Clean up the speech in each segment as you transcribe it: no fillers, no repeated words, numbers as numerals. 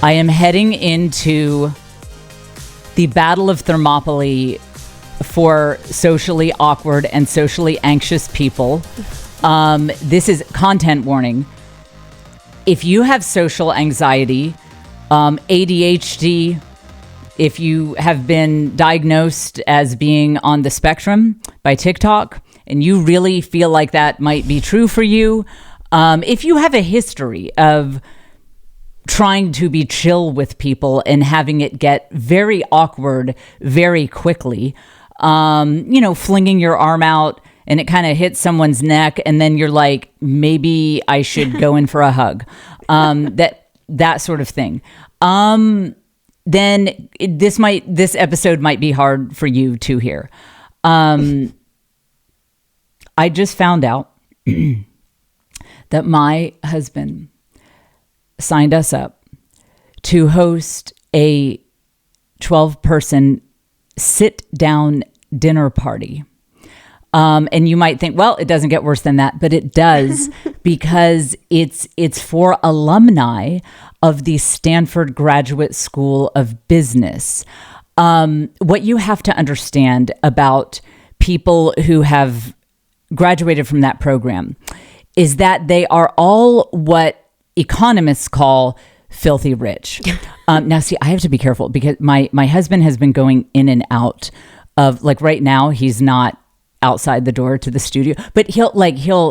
I am heading into the Battle of Thermopylae for socially awkward and socially anxious people. This is content warning. If you have social anxiety, ADHD, if you have been diagnosed as being on the spectrum by TikTok, and you really feel like that might be true for you, if you have a history of trying to be chill with people and having it get very awkward very quickly, flinging your arm out and it kind of hits someone's neck and then you're like, maybe I should go in for a hug, that sort of thing. Then this episode might be hard for you to hear. I just found out that my husband signed us up to host a 12-person sit-down dinner party. And you might think, well, it doesn't get worse than that, but it does because it's for alumni of the Stanford Graduate School of Business. What you have to understand about people who have graduated from that program is that they are all what economists call filthy rich. Now, see, I have to be careful because my husband has been going in and out of, like, right now, he's not outside the door to the studio, but he'll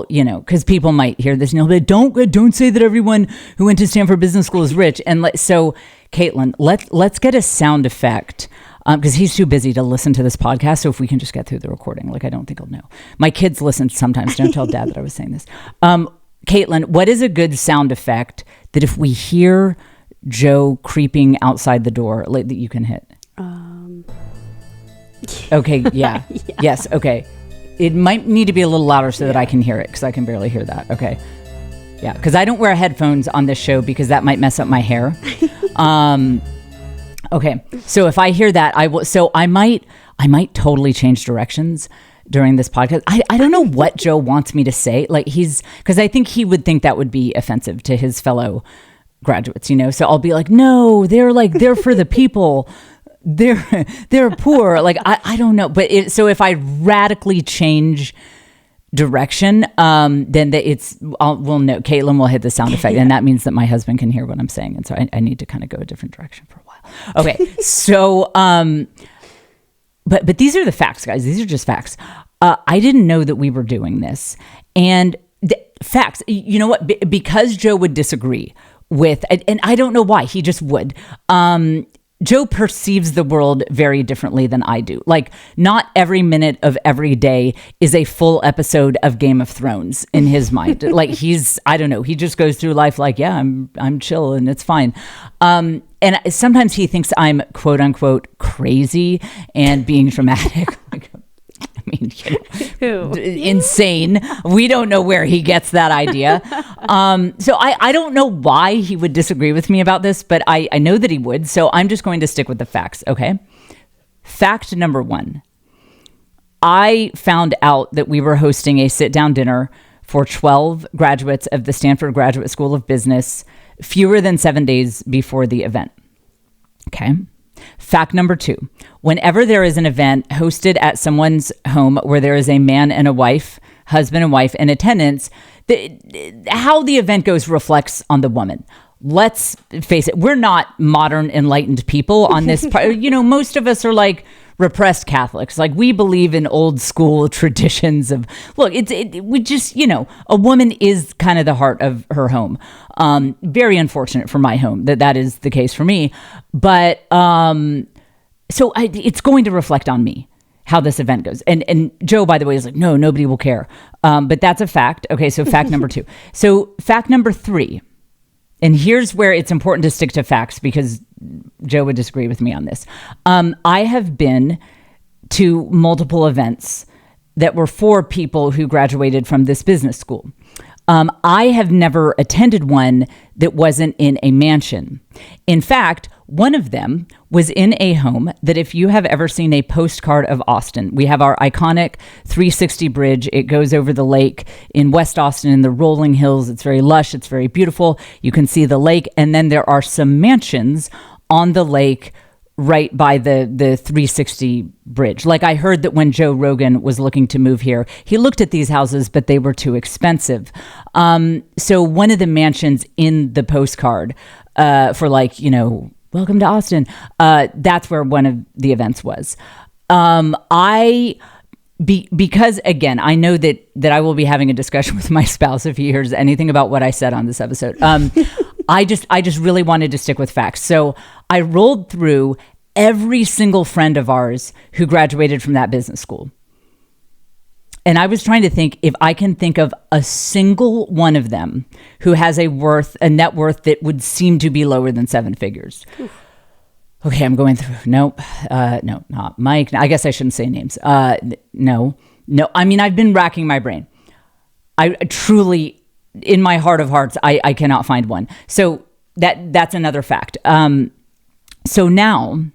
because people might hear this and he'll be like, don't say that everyone who went to Stanford Business School is rich. And so Caitlin, let's get a sound effect because he's too busy to listen to this podcast. So if we can just get through the recording, I don't think he'll know. My kids listen sometimes. Don't tell Dad that I was saying this. Caitlin, what is a good sound effect that if we hear Joe creeping outside the door, that you can hit? Okay, yeah. Yes, okay. It might need to be a little louder so that I can hear it because I can barely hear that. Okay. Yeah, because I don't wear headphones on this show because that might mess up my hair. Okay, so if I hear that, I will. So I might totally change directions during this podcast. I don't know what Joe wants me to say. Because I think he would think that would be offensive to his fellow graduates, So I'll be like, no, they're for the people. They're poor. I don't know. But so if I radically change direction, then we'll know. Caitlin will hit the sound effect, and that means that my husband can hear what I'm saying. And so I need to kind of go a different direction for a while. Okay. So, but these are the facts, guys. These are just facts. I didn't know that we were doing this, and facts. You know what? Because Joe would disagree with, and I don't know why. He just would. Joe perceives the world very differently than I do. Not every minute of every day is a full episode of Game of Thrones in his mind. I don't know. He just goes through life yeah, I'm chill and it's fine. And sometimes he thinks I'm quote unquote crazy and being dramatic. Insane. We don't know where he gets that idea. So I don't know why he would disagree with me about this, but I know that he would. So I'm just going to stick with the facts. Okay. Fact number 1. I found out that we were hosting a sit-down dinner for 12 graduates of the Stanford Graduate School of Business fewer than 7 days before the event. Okay. Fact number 2, whenever there is an event hosted at someone's home where there is a man and a wife, husband and wife in attendance, how the event goes reflects on the woman. Let's face it, we're not modern, enlightened people on this part. Most of us are repressed Catholics. We believe in old school traditions of, we just, a woman is kind of the heart of her home. Very unfortunate for my home that is the case for me. But so it's going to reflect on me how this event goes. And Joe, by the way, is no, nobody will care. But that's a fact. Okay, so fact number 2. So fact number 3, and here's where it's important to stick to facts because Joe would disagree with me on this. I have been to multiple events that were for people who graduated from this business school. I have never attended one that wasn't in a mansion. In fact, one of them was in a home that, if you have ever seen a postcard of Austin, we have our iconic 360 bridge. It goes over the lake in West Austin in the rolling hills. It's very lush. It's very beautiful. You can see the lake. And then there are some mansions on the lake right by the 360 bridge. Like, I heard that when Joe Rogan was looking to move here, he looked at these houses, but they were too expensive. So one of the mansions in the postcard for, like, you know, welcome to Austin, that's where one of the events was. Because again, I know that I will be having a discussion with my spouse if he hears anything about what I said on this episode. I just really wanted to stick with facts. So I rolled through every single friend of ours who graduated from that business school. And I was trying to think if I can think of a single one of them who has a net worth that would seem to be lower than 7 figures. Oof. Okay, I'm going through. Nope. No, not Mike. I guess I shouldn't say names. No. I mean, I've been racking my brain. I truly, in my heart of hearts, I cannot find one. So that's another fact. So now,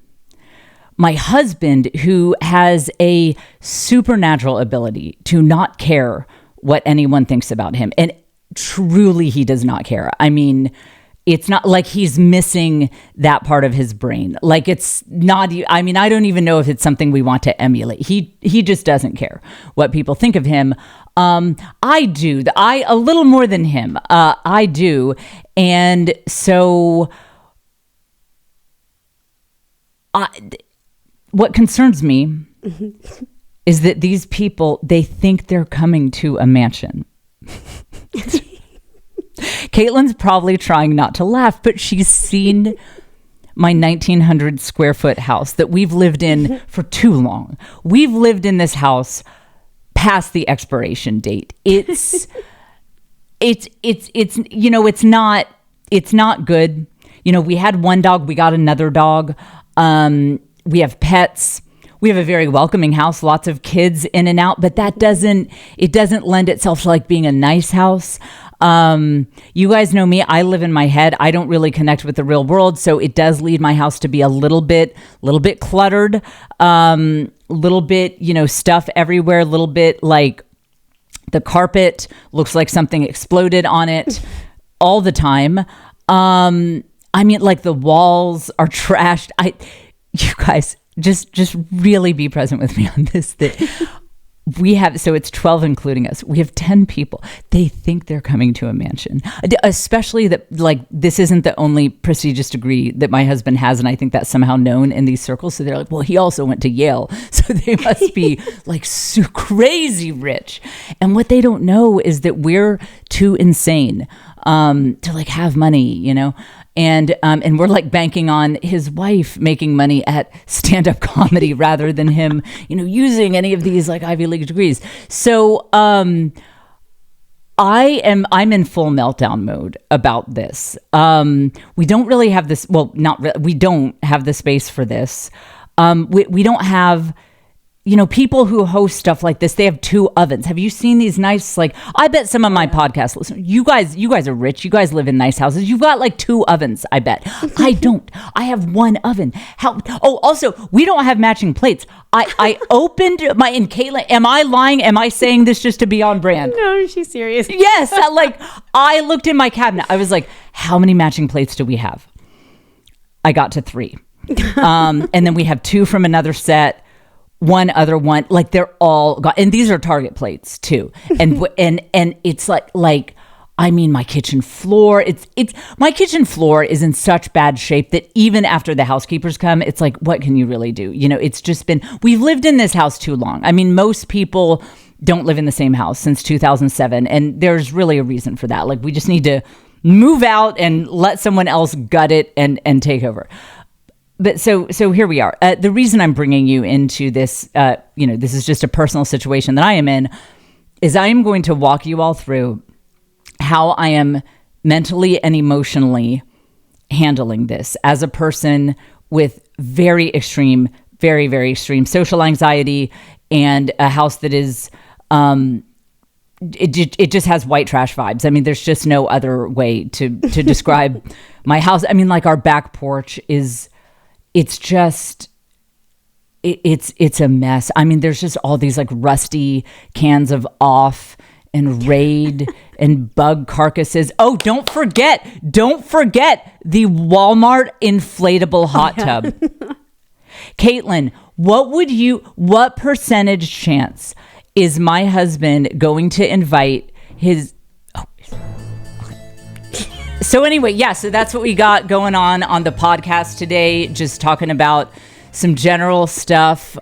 my husband, who has a supernatural ability to not care what anyone thinks about him, and truly he does not care. I mean, it's not like he's missing that part of his brain. Like, it's not, I mean, I don't even know if it's something we want to emulate. He just doesn't care what people think of him. I do. A little more than him. I do. And so what concerns me is that these people, they think they're coming to a mansion. Caitlin's probably trying not to laugh, but she's seen my 1,900 square foot house that we've lived in for too long. We've lived in this house past the expiration date. It's you know, it's not good. You know, we had one dog, we got another dog. We have pets. We have a very welcoming house, lots of kids in and out, but it doesn't lend itself to like being a nice house. You guys know me. I live in my head. I don't really connect with the real world. So it does lead my house to be a little bit cluttered, little bit, you know, stuff everywhere, a little bit like the carpet looks like something exploded on it all the time. I mean, like, the walls are trashed. You guys just really be present with me on this, that we have, so it's 12 including us. We have 10 people. They think they're coming to a mansion, especially that, like, this isn't the only prestigious degree that my husband has. And I think that's somehow known in these circles. So they're like, well, he also went to Yale. So they must be like so crazy rich. And what they don't know is that we're too insane to like have money, you know? And we're like banking on his wife making money at stand-up comedy rather than him, you know, using any of these like Ivy League degrees. So I'm in full meltdown mode about this. We don't really have this. Well, we don't have the space for this. We don't have, you know, people who host stuff like this, they have 2 ovens. Have you seen these nice, like, I bet some of my podcast listeners, you guys are rich. You guys live in nice houses. You've got like 2 ovens, I bet. I don't. I have 1 oven. Also, we don't have matching plates. I opened and Caitlin, am I lying? Am I saying this just to be on brand? No, she's serious. Yes. I looked in my cabinet. I was like, how many matching plates do we have? I got to 3. And then we have 2 from another set. One other one, like, they're all got, and these are Target plates too. And it's like, I mean, my kitchen floor, my kitchen floor is in such bad shape that even after the housekeepers come, it's like, what can you really do? You know, it's just we've lived in this house too long. I mean, most people don't live in the same house since 2007. And there's really a reason for that. Like, we just need to move out and let someone else gut it and take over. But so here we are. The reason I'm bringing you into this, you know, this is just a personal situation that I am in, is I am going to walk you all through how I am mentally and emotionally handling this as a person with very, very extreme social anxiety and a house that is it just has white trash vibes. I mean, there's just no other way to describe my house. I mean, like our back porch it's a mess. I mean, there's just all these like rusty cans of Off and Raid and bug carcasses. Oh, don't forget the Walmart inflatable hot tub. Caitlin, what percentage chance is my husband going to invite his... Oh, okay. So anyway, yeah, so that's what we got going on the podcast today. Just talking about some general stuff.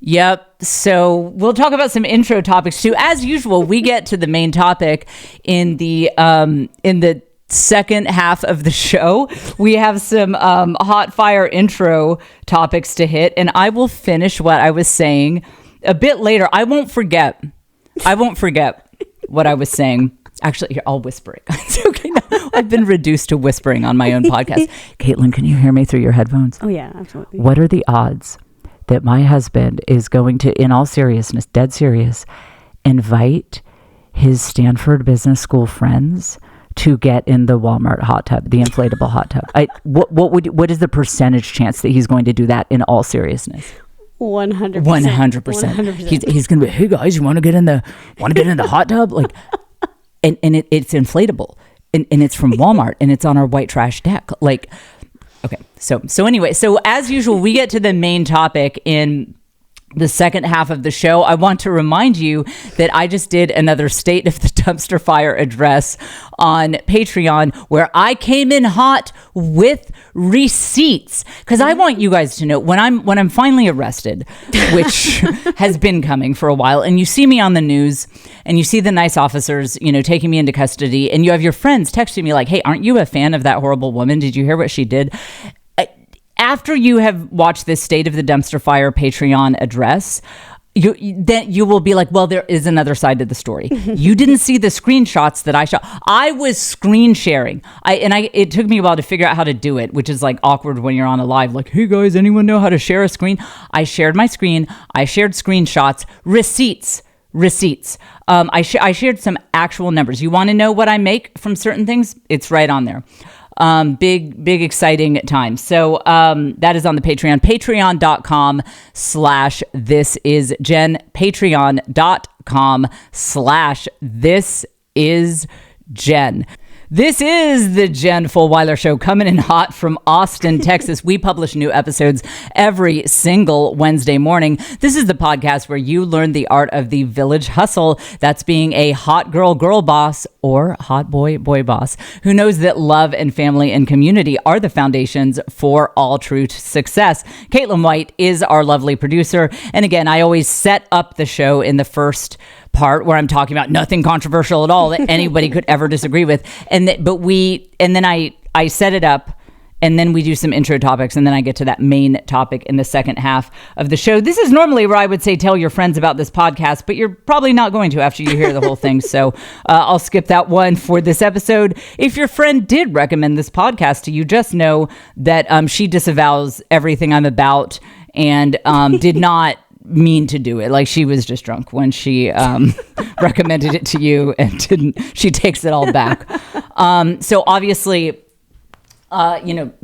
Yep. So we'll talk about some intro topics too. As usual, we get to the main topic in the second half of the show. We have some hot fire intro topics to hit, and I will finish what I was saying a bit later. I won't forget what I was saying. Actually, here, I'll whisper it. It's okay. No, I've been reduced to whispering on my own podcast. Caitlin, can you hear me through your headphones? Oh, yeah, absolutely. What are the odds that my husband is going to, in all seriousness, dead serious, invite his Stanford Business School friends to get in the Walmart hot tub, the inflatable hot tub? What is the percentage chance that he's going to do that in all seriousness? 100%. 100%. He's going to be, hey guys, you want to get in the hot tub? Like, and it's inflatable, and it's from Walmart, and it's on our white trash deck. Like, okay. So anyway, so as usual, we get to the main topic in the second half of the show. I want to remind you that I just did another State of the Dumpster Fire address on Patreon, where I came in hot with receipts, because I want you guys to know when I'm finally arrested, which has been coming for a while, and you see me on the news and you see the nice officers, taking me into custody, and you have your friends texting me like, hey, aren't you a fan of that horrible woman? Did you hear what she did? After you have watched this State of the Dumpster Fire Patreon address, you will be like, well, there is another side to the story. You didn't see the screenshots that I shot. I was screen sharing. It took me a while to figure out how to do it, which is like awkward when you're on a live, like, hey guys, anyone know how to share a screen? I shared my screen. I shared screenshots, receipts. I shared some actual numbers. You want to know what I make from certain things? It's right on there. Big, exciting time. So, that is on the Patreon, patreon.com/thisisjen, patreon.com/thisisjen. This is the Jen Fulwiler Show, coming in hot from Austin, Texas. We publish new episodes every single Wednesday morning. This is the podcast where you learn the art of the village hustle. That's being a hot girl boss or hot boy boss who knows that love and family and community are the foundations for all true success. Caitlin White is our lovely producer. And again, I always set up the show in the first part where I'm talking about nothing controversial at all that anybody could ever disagree with. And then I set it up, and then we do some intro topics, and then I get to that main topic in the second half of the show. This is normally where I would say, tell your friends about this podcast, but you're probably not going to after you hear the whole thing. So I'll skip that one for this episode. If your friend did recommend this podcast to you, just know that she disavows everything I'm about and did not mean to do it. Like, she was just drunk when she recommended it to you, and she takes it all back. So obviously,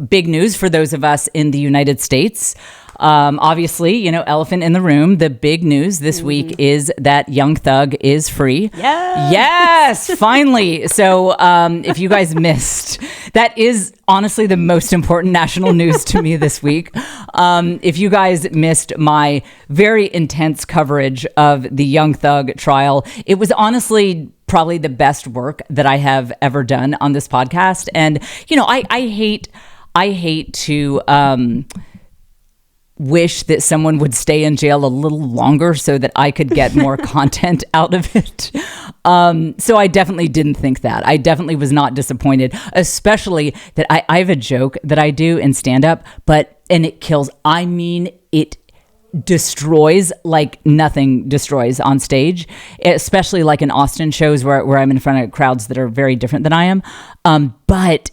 big news for those of us in the United States. Obviously, elephant in the room. The big news this week is that Young Thug is free. Yes, finally. So if you guys missed, that is honestly the most important national news to me this week. If you guys missed my very intense coverage of the Young Thug trial, it was honestly probably the best work that I have ever done on this podcast. And, I hate to wish that someone would stay in jail a little longer so that I could get more content out of it. So I definitely didn't think that. I definitely was not disappointed, especially that I have a joke that I do in stand-up, and it kills. I mean, it destroys like nothing destroys on stage, especially like in Austin shows where I'm in front of crowds that are very different than I am. But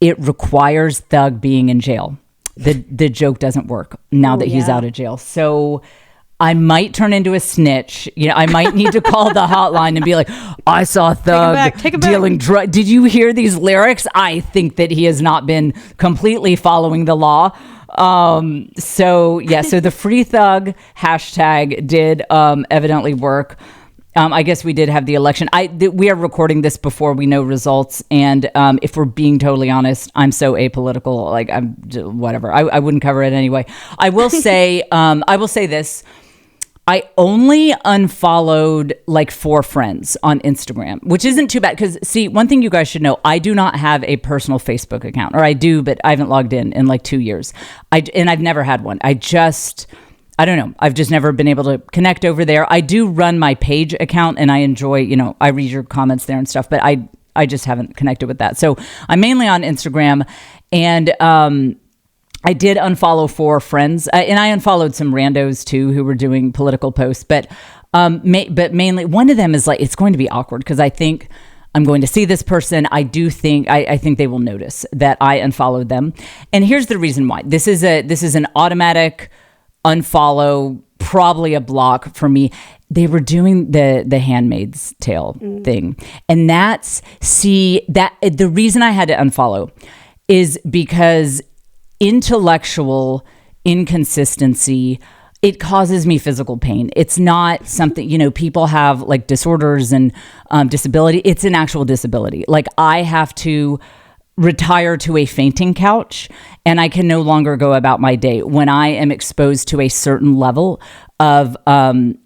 it requires Thug being in jail. The joke doesn't work now that he's out of jail. So I might turn into a snitch. I might need to call the hotline and be like, I saw Thug dealing drugs. Did you hear these lyrics? I think that he has not been completely following the law. So the Free Thug hashtag did evidently work. I guess we did have the election. We are recording this before we know results, and if we're being totally honest, I'm so apolitical. Like, I'm whatever. I wouldn't cover it anyway. I will say. I will say this. I only unfollowed like 4 friends on Instagram, which isn't too bad. Because see, one thing you guys should know, I do not have a personal Facebook account, or I do, but I haven't logged in like 2 years. And I've never had one. I don't know. I've just never been able to connect over there. I do run my page account and I enjoy, I read your comments there and stuff, but I just haven't connected with that. So I'm mainly on Instagram, and I did unfollow 4 friends, and I unfollowed some randos too who were doing political posts, but mainly one of them is like, it's going to be awkward because I think I'm going to see this person. I think they will notice that I unfollowed them. And here's the reason why. This is an automatic unfollow, probably a block for me. They were doing the Handmaid's Tale thing. And the reason I had to unfollow is because intellectual inconsistency, it causes me physical pain. It's not something, people have like disorders and disability. It's an actual disability. Like, I have to retire to a fainting couch and I can no longer go about my day when I am exposed to a certain level of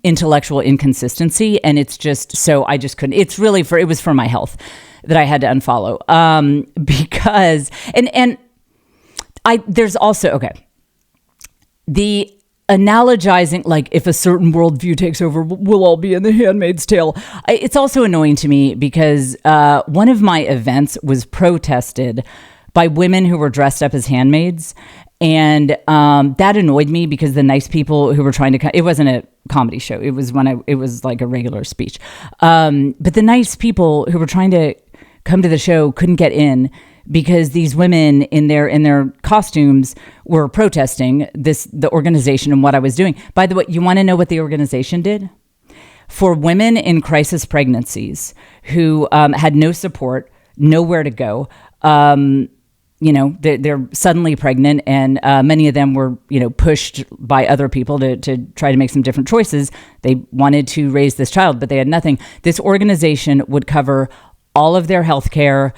intellectual inconsistency. And it's just, so I just couldn't, it was for my health that I had to unfollow because, there's also, okay, the analogizing, like, if a certain worldview takes over, we'll all be in the Handmaid's Tale. It's also annoying to me because one of my events was protested by women who were dressed up as handmaids. And that annoyed me because the nice people who were trying to, it wasn't a comedy show. It was it was like a regular speech. But the nice people who were trying to come to the show couldn't get in because these women in their costumes were protesting the organization and what I was doing. By the way, you want to know what the organization did? For women in crisis pregnancies who had no support, nowhere to go, they're suddenly pregnant, and many of them were, pushed by other people to try to make some different choices. They wanted to raise this child, but they had nothing. This organization would cover all of their health care,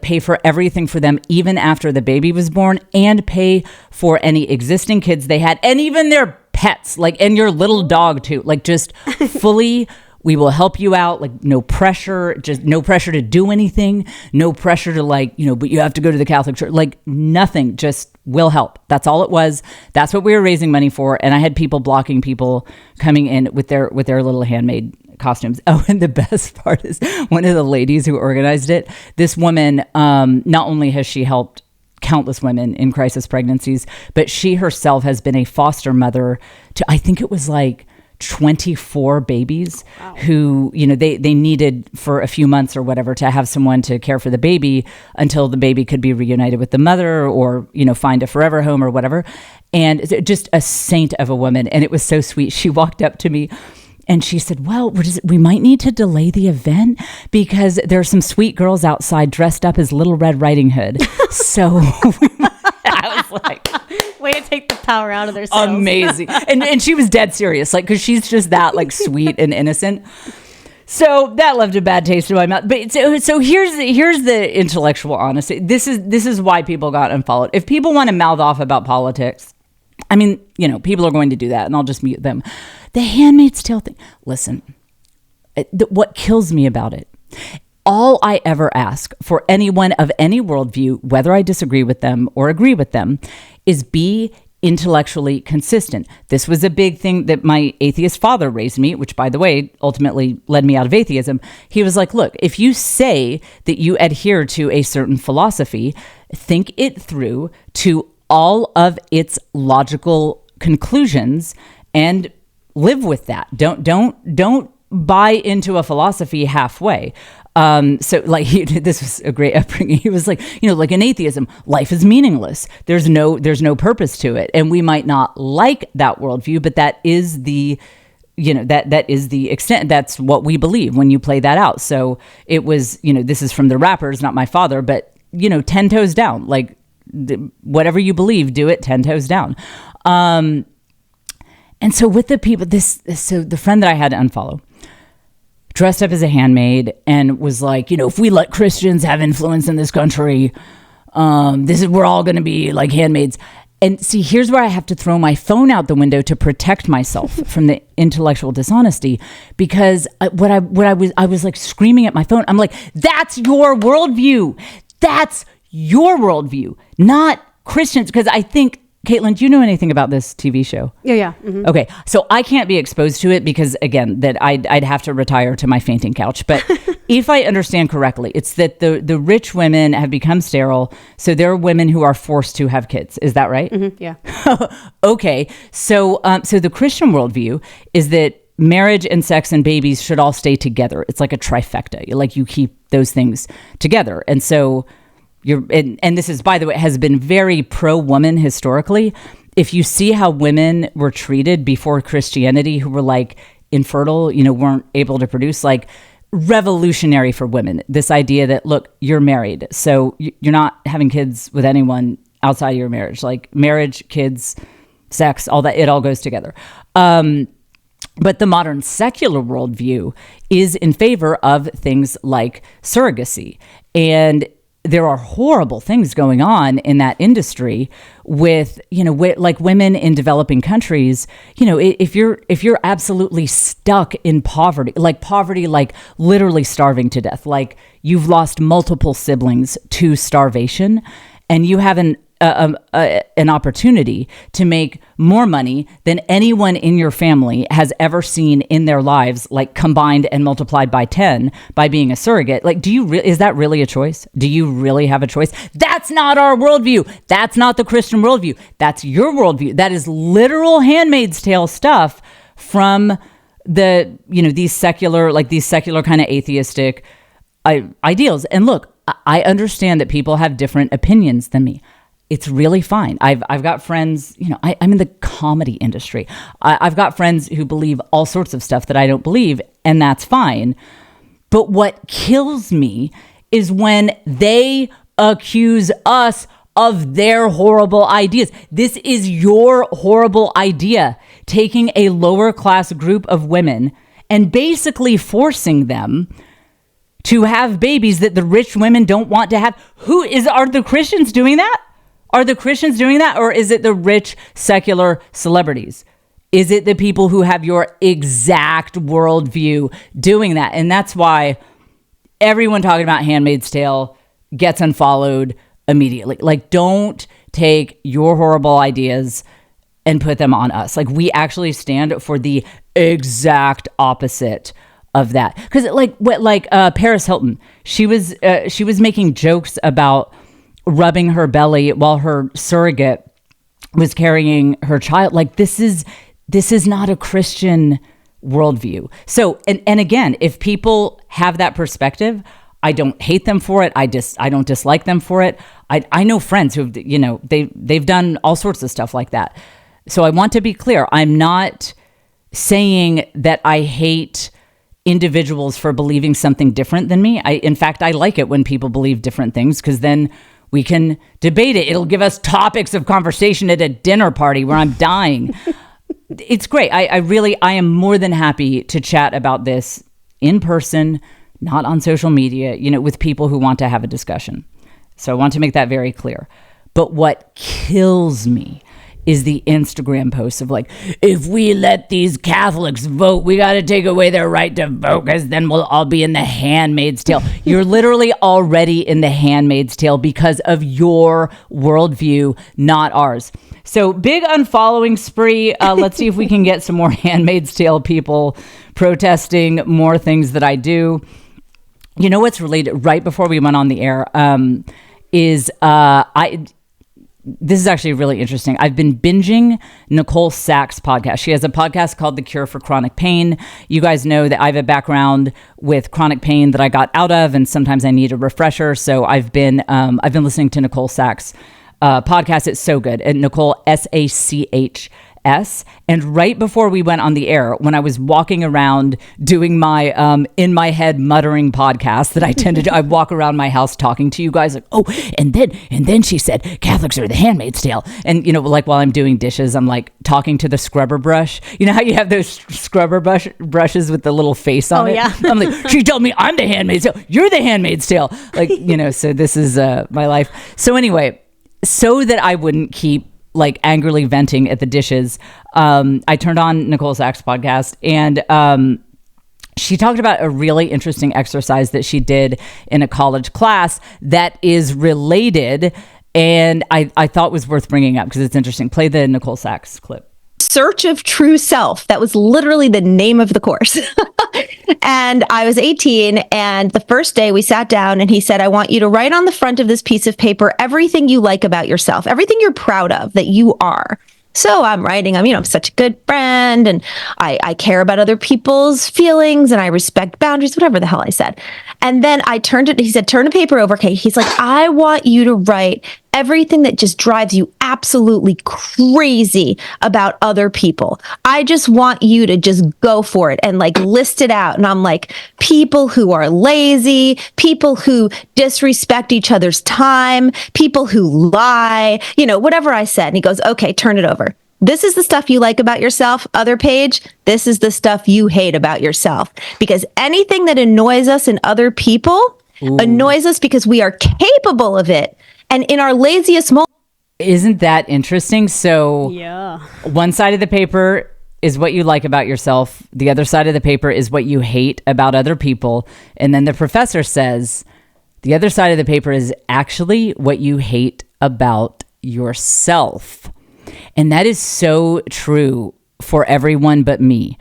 pay for everything for them, even after the baby was born, and pay for any existing kids they had, and even their pets, and your little dog too. Just fully, we will help you out. No pressure, just no pressure to do anything, no pressure to but you have to go to the Catholic Church. Nothing, just will help. That's all it was. That's what we were raising money for. And I had people blocking people coming in with their little handmade costumes. Oh, and the best part is one of the ladies who organized it, this woman, not only has she helped countless women in crisis pregnancies, but she herself has been a foster mother to, I think it was 24 babies. Wow. Who, they needed for a few months or whatever to have someone to care for the baby until the baby could be reunited with the mother or, find a forever home or whatever. And just a saint of a woman. And it was so sweet. She walked up to me and she said, well, we might need to delay the event because there are some sweet girls outside dressed up as Little Red Riding Hood. So I was like, way to take the power out of their selves. Amazing. And she was dead serious, because she's just that sweet and innocent. So that left a bad taste in my mouth. But so here's the intellectual honesty. This is why people got unfollowed. If people want to mouth off about politics, people are going to do that, and I'll just mute them. The Handmaid's Tale thing. Listen, what kills me about it, all I ever ask for anyone of any worldview, whether I disagree with them or agree with them, is be intellectually consistent. This was a big thing that my atheist father raised me, which, by the way, ultimately led me out of atheism. He was like, look, if you say that you adhere to a certain philosophy, think it through to all of its logical conclusions and live with that. Don't buy into a philosophy halfway. So like this was a great upbringing. He was like, like in atheism, life is meaningless. There's no purpose to it. And we might not like that worldview, but that is the, that is the extent. That's what we believe when you play that out. So it was, this is from the rappers, not my father, but 10 toes down, like whatever you believe, do it 10 toes down. And so with the people, so the friend that I had to unfollow, dressed up as a handmaid and was like, if we let Christians have influence in this country, we're all going to be like handmaids. And see, here's where I have to throw my phone out the window to protect myself from the intellectual dishonesty, because I was like screaming at my phone. I'm like, that's your worldview. That's your worldview, not Christians. Because I think, Caitlin, do you know anything about this TV show? Yeah. Mm-hmm. Okay, so I can't be exposed to it because, again, that I'd have to retire to my fainting couch. But if I understand correctly, it's that the rich women have become sterile, so there are women who are forced to have kids. Is that right? Mm-hmm. Yeah. Okay, so the Christian worldview is that marriage and sex and babies should all stay together. It's like a trifecta. Like you keep those things together, and so. And this is, by the way, has been very pro-woman historically. If you see how women were treated before Christianity, who were like infertile, weren't able to produce, like revolutionary for women. This idea that, look, you're married, so you're not having kids with anyone outside of your marriage. Like marriage, kids, sex, all that, it all goes together. But the modern secular worldview is in favor of things like surrogacy. And there are horrible things going on in that industry with, like women in developing countries. If you're absolutely stuck in poverty, like literally starving to death, like you've lost multiple siblings to starvation, and you have an opportunity to make more money than anyone in your family has ever seen in their lives, like combined and multiplied by 10 by being a surrogate. Like, is that really a choice? Do you really have a choice? That's not our worldview. That's not the Christian worldview. That's your worldview. That is literal Handmaid's Tale stuff from the, these secular kind of atheistic ideals. And look, I understand that people have different opinions than me. It's really fine. I've got friends, I'm in the comedy industry. I've got friends who believe all sorts of stuff that I don't believe, and that's fine. But what kills me is when they accuse us of their horrible ideas. This is your horrible idea, taking a lower class group of women and basically forcing them to have babies that the rich women don't want to have. Are the Christians doing that? Are the Christians doing that? Or is it the rich secular celebrities? Is it the people who have your exact worldview doing that? And that's why everyone talking about Handmaid's Tale gets unfollowed immediately. Like, don't take your horrible ideas and put them on us. Like, we actually stand for the exact opposite of that. Because Paris Hilton, she was making jokes about rubbing her belly while her surrogate was carrying her child. Like, this is not a Christian worldview. So, and again, if people have that perspective, I don't hate them for it. I don't dislike them for it. I know friends who, they've done all sorts of stuff like that. So I want to be clear. I'm not saying that I hate individuals for believing something different than me. In fact, I like it when people believe different things, because then we can debate it. It'll give us topics of conversation at a dinner party where I'm dying. It's great. I am more than happy to chat about this in person, not on social media, with people who want to have a discussion. So I want to make that very clear. But what kills me is the Instagram posts of like, if we let these Catholics vote, we got to take away their right to vote, because then we'll all be in the Handmaid's Tale. You're literally already in the Handmaid's Tale because of your worldview, not ours. So big unfollowing spree. Let's see if we can get some more Handmaid's Tale people protesting more things that I do. What's related right before we went on the air is this is actually really interesting. I've been binging Nicole Sachs' podcast. She has a podcast called The Cure for Chronic Pain. You guys know that I have a background with chronic pain that I got out of, and sometimes I need a refresher. So I've been listening to Nicole Sachs' podcast. It's so good. And Nicole, Sachs. And right before we went on the air, when I was walking around doing my in my head muttering podcast that I tend to do, I walk around my house talking to you guys like, oh, and then she said Catholics are the Handmaid's Tale. And like while I'm doing dishes, I'm like talking to the scrubber brush. You know how you have those scrubber brushes with the little face on it? Yeah. I'm like, she told me I'm the Handmaid's Tale. You're the Handmaid's Tale. Like, so this is my life. So anyway, so that I wouldn't keep like angrily venting at the dishes, I turned on Nicole Sachs' podcast, and she talked about a really interesting exercise that she did in a college class that is related, and I thought was worth bringing up because it's interesting. Play the Nicole Sachs clip. Search of True Self. That was literally the name of the course. And I was 18, and the first day we sat down and he said, I want you to write on the front of this piece of paper everything you like about yourself, everything you're proud of that you are. So I'm writing, I'm such a good friend, and I care about other people's feelings, and I respect boundaries, whatever the hell I said. And then he said, turn the paper over. Okay. He's like, I want you to write everything that just drives you absolutely crazy about other people. I just want you to just go for it and like list it out. And I'm like, people who are lazy, people who disrespect each other's time, people who lie, whatever I said. And he goes, okay, turn it over. This is the stuff you like about yourself. Other page, this is the stuff you hate about yourself. Because anything that annoys us in other people annoys us because we are capable of it. And in our laziest moment. Isn't that interesting? So yeah, one side of the paper is what you like about yourself. The other side of the paper is what you hate about other people. And then the professor says the other side of the paper is actually what you hate about yourself. And that is so true for everyone but me.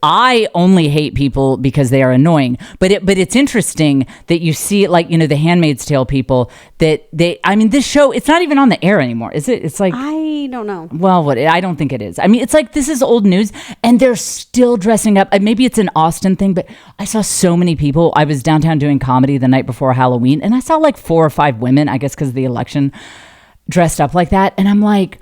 I only hate people because they are annoying. But it's interesting that you see, like, the Handmaid's Tale people that this show, it's not even on the air anymore, is it? It's like, I don't know. Well, I don't think it is. It's like, this is old news and they're still dressing up. Maybe it's an Austin thing, but I saw so many people. I was downtown doing comedy the night before Halloween, and I saw like 4 or 5 women, I guess because of the election, dressed up like that. And I'm like,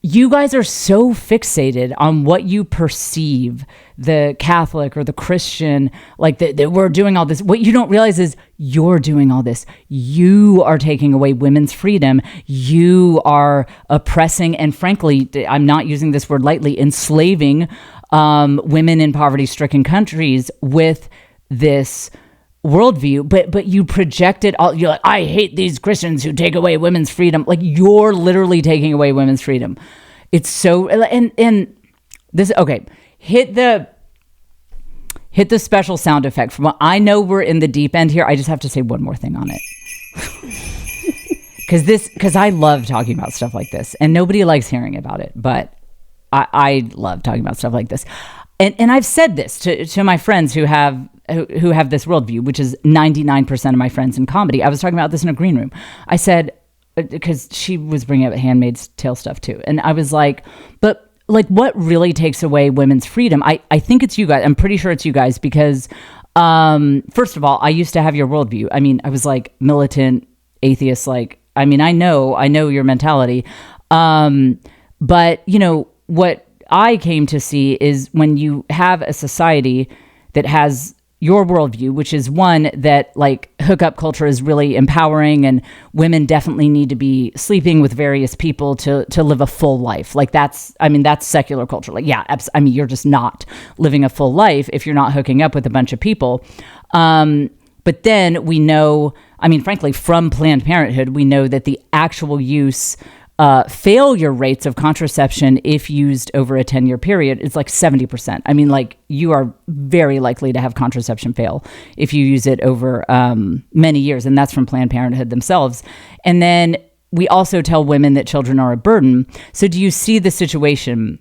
you guys are so fixated on what you perceive the Catholic or the Christian, like that we're doing all this. What you don't realize is you're doing all this. You are taking away women's freedom. You are oppressing, and frankly, I'm not using this word lightly, enslaving women in poverty-stricken countries with this worldview, but you project it all. You're like, I hate these Christians who take away women's freedom. Like, you're literally taking away women's freedom. It's so, and this, okay, hit the special sound effect. From what I know, we're in the deep end here. I just have to say one more thing on it. Because I love talking about stuff like this, and nobody likes hearing about it, but I love talking about stuff like this. And I've said this to my friends who have this worldview, which is 99% of my friends in comedy. I was talking about this in a green room. I said, because she was bringing up Handmaid's Tale stuff too. And I was like, but like, what really takes away women's freedom? I think it's you guys. I'm pretty sure it's you guys because, first of all, I used to have your worldview. I was like militant atheist. Like, I know your mentality. But what I came to see is when you have a society that has your worldview, which is one that like hookup culture is really empowering, and women definitely need to be sleeping with various people to live a full life. Like that's secular culture. Like, yeah, you're just not living a full life if you're not hooking up with a bunch of people. But then we know, frankly, from Planned Parenthood, we know that the actual use failure rates of contraception, if used over a 10-year period, is like 70%. You are very likely to have contraception fail if you use it over many years. And that's from Planned Parenthood themselves. And then we also tell women that children are a burden. So do you see the situation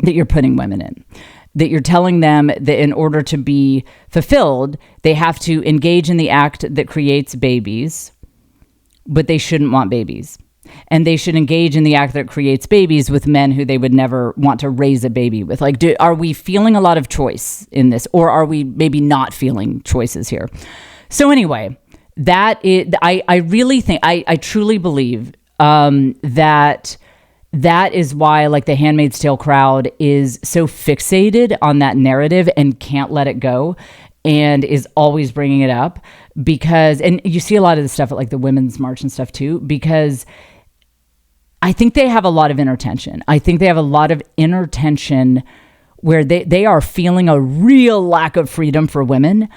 that you're putting women in? That you're telling them that in order to be fulfilled, they have to engage in the act that creates babies, but they shouldn't want babies. And they should engage in the act that creates babies with men who they would never want to raise a baby with. Like, are we feeling a lot of choice in this, or are we maybe not feeling choices here? So anyway, I really think, I truly believe that is why, like, the Handmaid's Tale crowd is so fixated on that narrative and can't let it go, and is always bringing it up because, and you see a lot of this stuff at like the Women's March and stuff too, because I think they have a lot of inner tension. I think they have a lot of inner tension where they are feeling a real lack of freedom for women,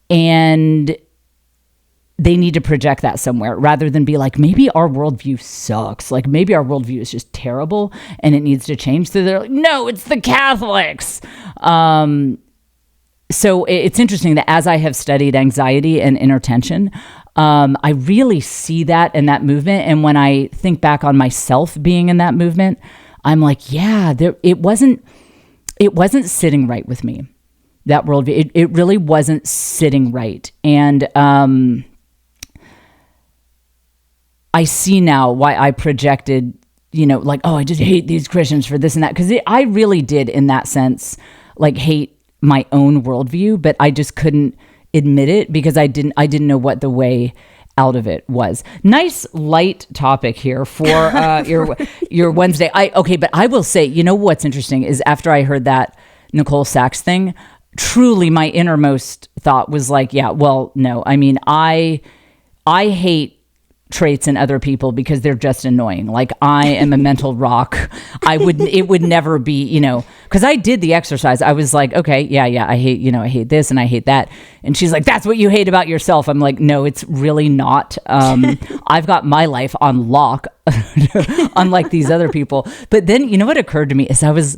and they need to project that somewhere rather than be like, maybe our worldview sucks. Like, maybe our worldview is just terrible and it needs to change. So they're like, no, it's the Catholics. So it's interesting that as I have studied anxiety and inner tension, I really see that in that movement. And when I think back on myself being in that movement, I'm like, yeah, it wasn't sitting right with me, that worldview. It really wasn't sitting right. And I see now why I projected, like, oh, I just hate these Christians for this and that. Because I really did, in that sense, like, hate my own worldview, but I just couldn't admit it because I didn't know what the way out of it was. Nice light topic here for your Wednesday. But I will say, what's interesting is after I heard that Nicole Sachs thing, truly my innermost thought was like, yeah, well, no. I mean, I hate traits in other people because they're just annoying. Like, I am a mental rock. It would never be, because I did the exercise. I was like, okay, yeah, I hate this and I hate that. And she's like, that's what you hate about yourself. I'm like, no, it's really not. I've got my life on lock, unlike these other people. But then, what occurred to me is I was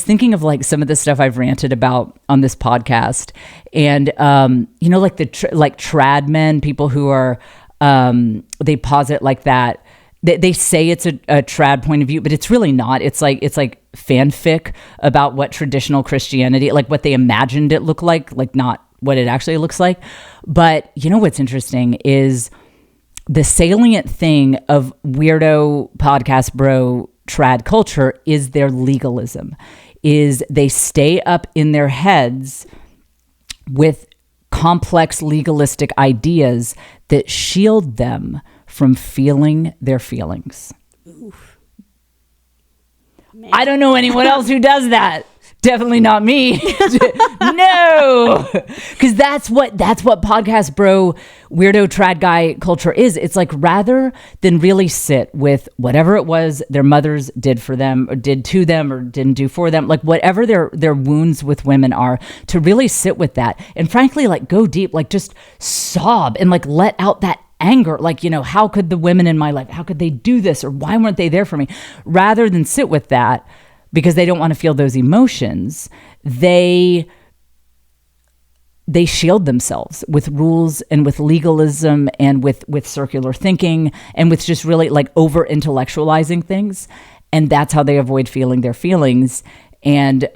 thinking of like some of the stuff I've ranted about on this podcast, and like the trad men, people who are they posit like that. They say it's a trad point of view, but it's really not. It's like fanfic about what traditional Christianity, like what they imagined it looked like not what it actually looks like. But what's interesting is the salient thing of weirdo podcast bro trad culture is their legalism, is they stay up in their heads with complex legalistic ideas that shield them from feeling their feelings. Oof. I don't know anyone else who does that. Definitely not me. No, because that's what podcast bro weirdo trad guy culture is. It's like, rather than really sit with whatever it was their mothers did for them or did to them or didn't do for them, like whatever their wounds with women are, to really sit with that and frankly, like, go deep, like just sob and like let out that anger, like, how could the women in my life, how could they do this, or why weren't they there for me? Rather than sit with that because they don't want to feel those emotions, they shield themselves with rules and with legalism and with circular thinking and with just really like over intellectualizing things. And that's how they avoid feeling their feelings. And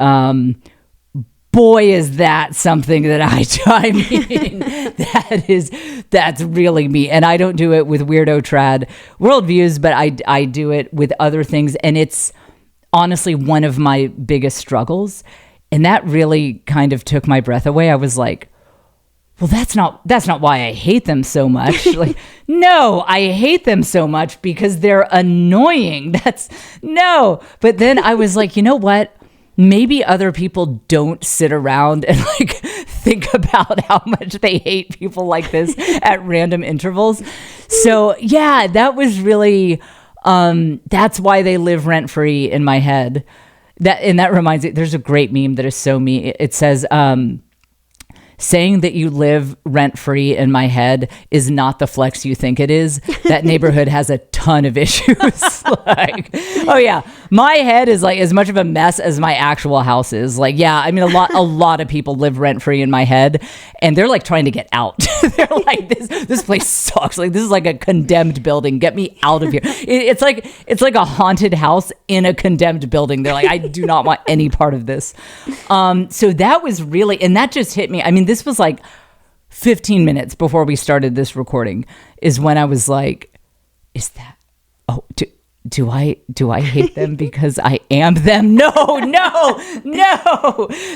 boy, is that something that I mean, that's really me. And I don't do it with weirdo trad worldviews, but I do it with other things. And it's honestly one of my biggest struggles. And that really kind of took my breath away. I was like, well, that's not why I hate them so much. Like, no, I hate them so much because they're annoying. No. But then I was like, you know what? Maybe other people don't sit around and like think about how much they hate people like this at random intervals. So yeah, that was really, that's why they live rent free in my head. That reminds me, there's a great meme that is so me. It says, saying that you live rent-free in my head is not the flex you think it is. That neighborhood has a ton of issues. Like, oh yeah, my head is like as much of a mess as my actual house is. Like, yeah, I mean, a lot of people live rent-free in my head, and they're like trying to get out. They're like, this place sucks. Like, this is like a condemned building. Get me out of here. It's like a haunted house in a condemned building. They're like, I do not want any part of this. So that was really, and that just hit me. I mean, this was like 15 minutes before we started this recording is when I was like, is Oh, do I hate them because I am them? No.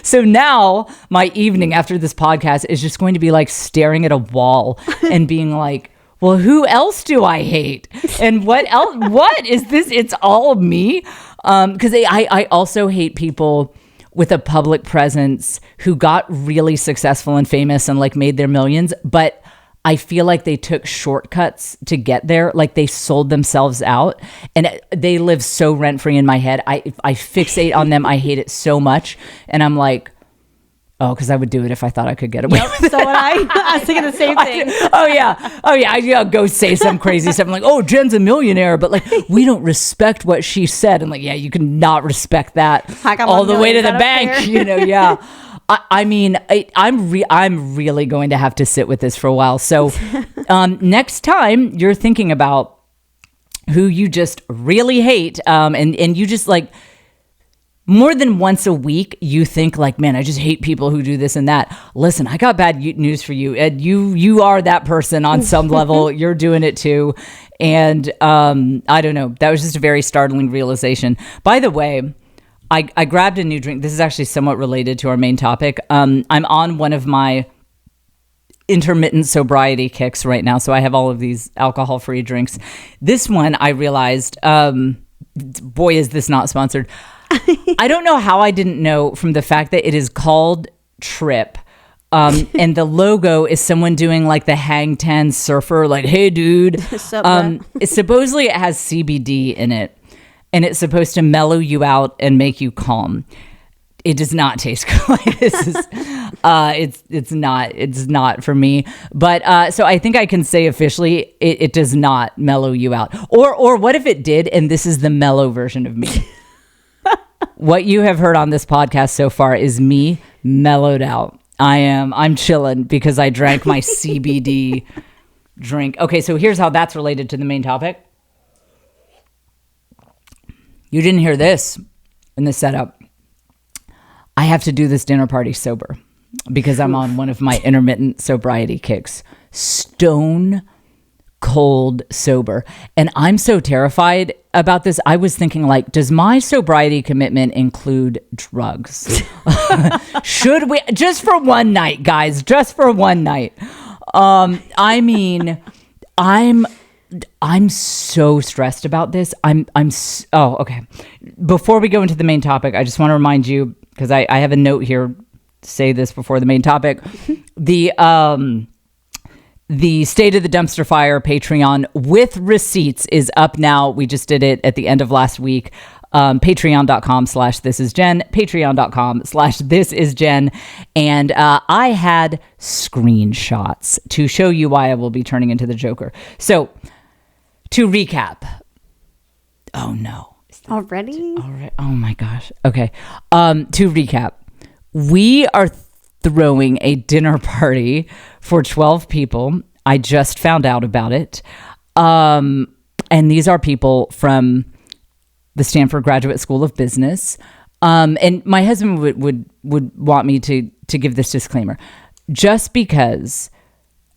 So now my evening after this podcast is just going to be like staring at a wall and being like, well, who else do I hate? And what else? What is this? It's all me. Because I also hate people with a public presence who got really successful and famous and like made their millions, but I feel like they took shortcuts to get there. Like they sold themselves out, and they live so rent free in my head. I fixate on them. I hate it so much. And I'm like, oh, because I would do it if I thought I could get away with it. So when I was thinking the same thing. Oh yeah. I go say some crazy stuff. I'm like, oh, Jen's a millionaire, but like we don't respect what she said. And like, yeah, you can not respect that all the way to the bank. Yeah. I mean, I'm really going to have to sit with this for a while. So next time you're thinking about who you just really hate, and you just like more than once a week, you think like, man, I just hate people who do this and that. Listen, I got bad news for you. Ed, you are that person on some level. You're doing it too. And I don't know. That was just a very startling realization. By the way, I grabbed a new drink. This is actually somewhat related to our main topic. I'm on one of my intermittent sobriety kicks right now. So I have all of these alcohol-free drinks. This one, I realized, boy, is this not sponsored. I don't know how I didn't know from the fact that it is called Trip. And the logo is someone doing like the hang 10 surfer, like, hey, dude. Supposedly it has CBD in it. And it's supposed to mellow you out and make you calm. It does not taste good. This is, it's not for me. But so I think I can say officially, it does not mellow you out. Or what if it did? And this is the mellow version of me. What you have heard on this podcast so far is me mellowed out. I'm chilling because I drank my CBD drink. Okay, so here's how that's related to the main topic. You didn't hear this in the setup. I have to do this dinner party sober because I'm on one of my intermittent sobriety kicks. Stone cold sober. And I'm so terrified about this. I was thinking like, does my sobriety commitment include drugs? Should we, just for one night, guys, just for one night. I mean, I'm so stressed about this. Okay. Before we go into the main topic, I just want to remind you, because I have a note here to say this before the main topic. The State of the Dumpster Fire Patreon with receipts is up now. We just did it at the end of last week. Patreon.com/thisisjen, patreon.com/thisisjen. And I had screenshots to show you why I will be turning into the Joker. So, to recap. Oh no. Already? All right. Oh my gosh. Okay. To recap, we are throwing a dinner party for 12 people. I just found out about it. And these are people from the Stanford Graduate School of Business. And my husband would want me to give this disclaimer. Just because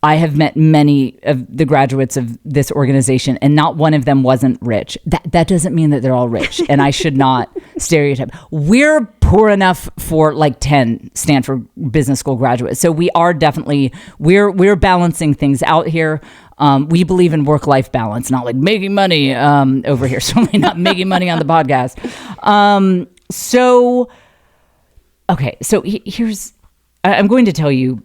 I have met many of the graduates of this organization, and not one of them wasn't rich. That doesn't mean that they're all rich, and I should not stereotype. We're poor enough for like 10 Stanford Business School graduates, so we are definitely we're balancing things out here. We believe in work-life balance, not like making money over here. Certainly not making money on the podcast. So here's I'm going to tell you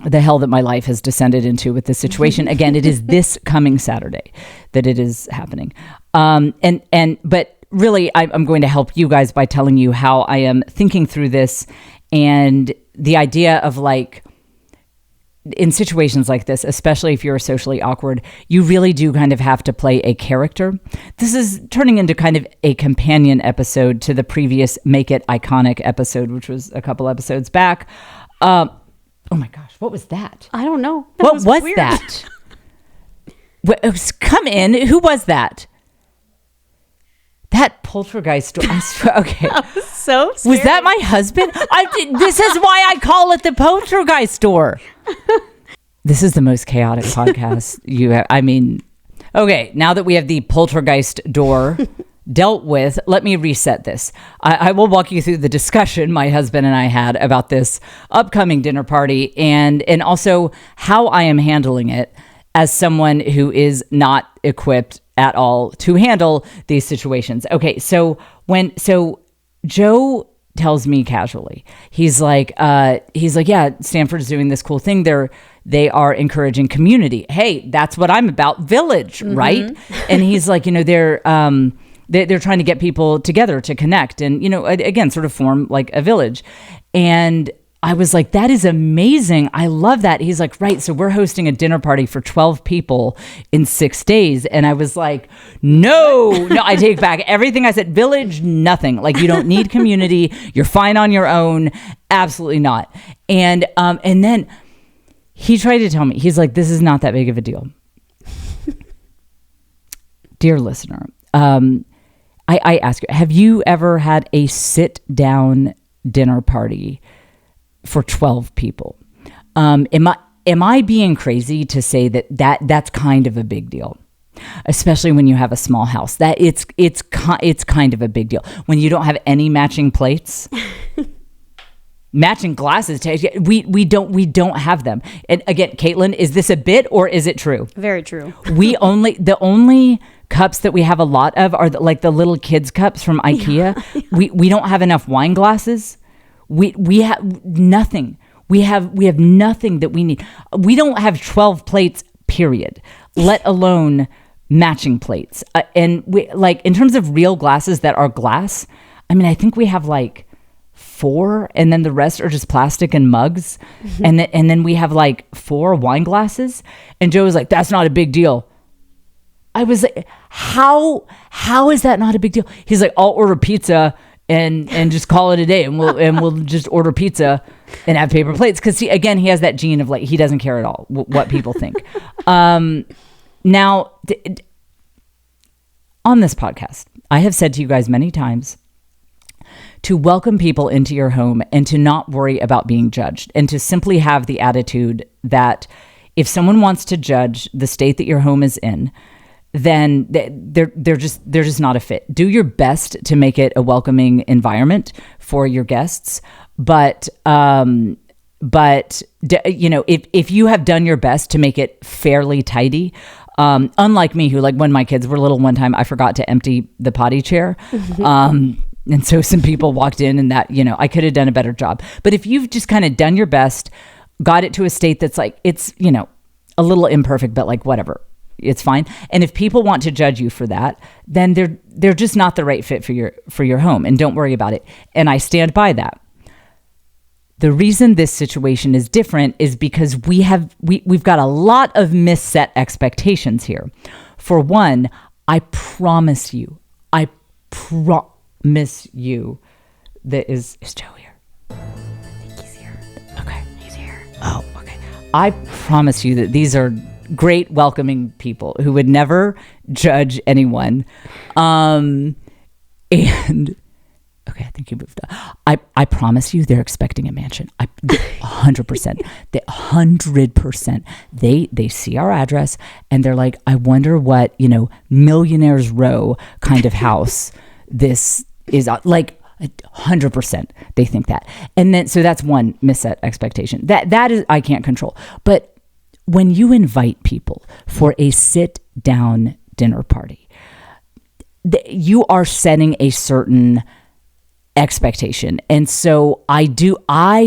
the hell that my life has descended into with this situation. Again, it is this coming Saturday that it is happening. But really, I'm going to help you guys by telling you how I am thinking through this, and the idea of like, in situations like this, especially if you're socially awkward, you really do kind of have to play a character. This is turning into kind of a companion episode to the previous Make It Iconic episode, which was a couple episodes back. Oh my gosh, what was that? I don't know. What was that? Come in. Who was that? That poltergeist. I swear. Okay. That was so scary. Was that my husband? This is why I call it the poltergeist door. This is the most chaotic podcast you have. I mean, Okay, now that we have the poltergeist door dealt with, let me reset this. I will walk you through the discussion my husband and I had about this upcoming dinner party and also how I am handling it as someone who is not equipped at all to handle these situations. Okay, so Joe tells me casually, he's like, yeah, Stanford's doing this cool thing. They are encouraging community. Hey, that's what I'm about, village, right? And he's like, they're trying to get people together to connect and, again, sort of form like a village. And I was like, that is amazing. I love that. He's like, right. So we're hosting a dinner party for 12 people in 6 days. And I was like, no, I take back everything I said. Village, nothing. Like, you don't need community. You're fine on your own. Absolutely not. And then he tried to tell me, he's like, this is not that big of a deal. Dear listener, I ask you, have you ever had a sit down dinner party for 12 people? Am I being crazy to say that's kind of a big deal, especially when you have a small house? That it's kind of a big deal when you don't have any matching plates, matching glasses. We don't have them. And again, Caitlin, is this a bit or is it true? Very true. The only cups that we have a lot of are like the little kids cups from IKEA. Yeah. We don't have enough wine glasses. We have nothing. We have nothing that we need. We don't have 12 plates, period, let alone matching plates. And we, like, in terms of real glasses that are glass, I mean, I think we have like 4, and then the rest are just plastic and mugs. And then we have like 4 wine glasses. And Joe was like, that's not a big deal. I was like, how is that not a big deal? He's like, I'll order pizza and just call it a day, and we'll just order pizza and have paper plates. Because again, he has that gene of like, he doesn't care at all what people think. Now, on this podcast, I have said to you guys many times to welcome people into your home and to not worry about being judged, and to simply have the attitude that if someone wants to judge the state that your home is in, then they're just not a fit. Do your best to make it a welcoming environment for your guests, but if you have done your best to make it fairly tidy, unlike me, who, like, when my kids were little, one time I forgot to empty the potty chair, and so some people walked in, and that, I could have done a better job. But if you've just kind of done your best, got it to a state that's like, it's a little imperfect, but like whatever, it's fine. And if people want to judge you for that, then they're just not the right fit for your home, and don't worry about it. And I stand by that. The reason this situation is different is because we've got a lot of misset expectations here. For one, I promise you that is Joe here? I think he's here. Okay. He's here. Oh, okay. I promise you that these are great, welcoming people who would never judge anyone. And okay, I think you moved on. I promise you they're expecting a mansion. 100%. 100%. They see our address and they're like, I wonder what, Millionaire's Row kind of house this is. Like, 100% they think that. And then, so that's one misset expectation. That is, I can't control. But when you invite people for a sit-down dinner party, you are setting a certain expectation. And so I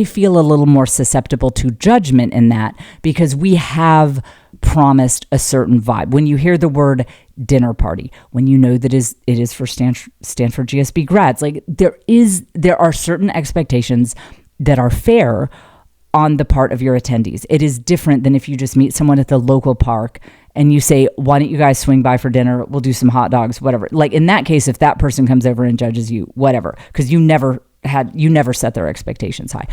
feel a little more susceptible to judgment in that, because we have promised a certain vibe. When you hear the word dinner party, when you know that it is for Stanford GSB grads, like there are certain expectations that are fair on the part of your attendees. It is different than if you just meet someone at the local park and you say, why don't you guys swing by for dinner? We'll do some hot dogs, whatever. Like, in that case, if that person comes over and judges you, whatever, because you never set their expectations high.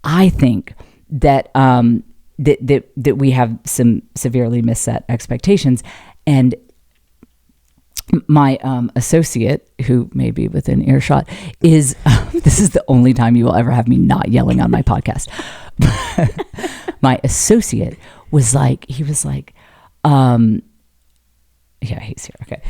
I think that that we have some severely misset expectations. And my associate, who may be within earshot, is this is the only time you will ever have me not yelling on my podcast. My associate was like, Yeah, he's here. Okay.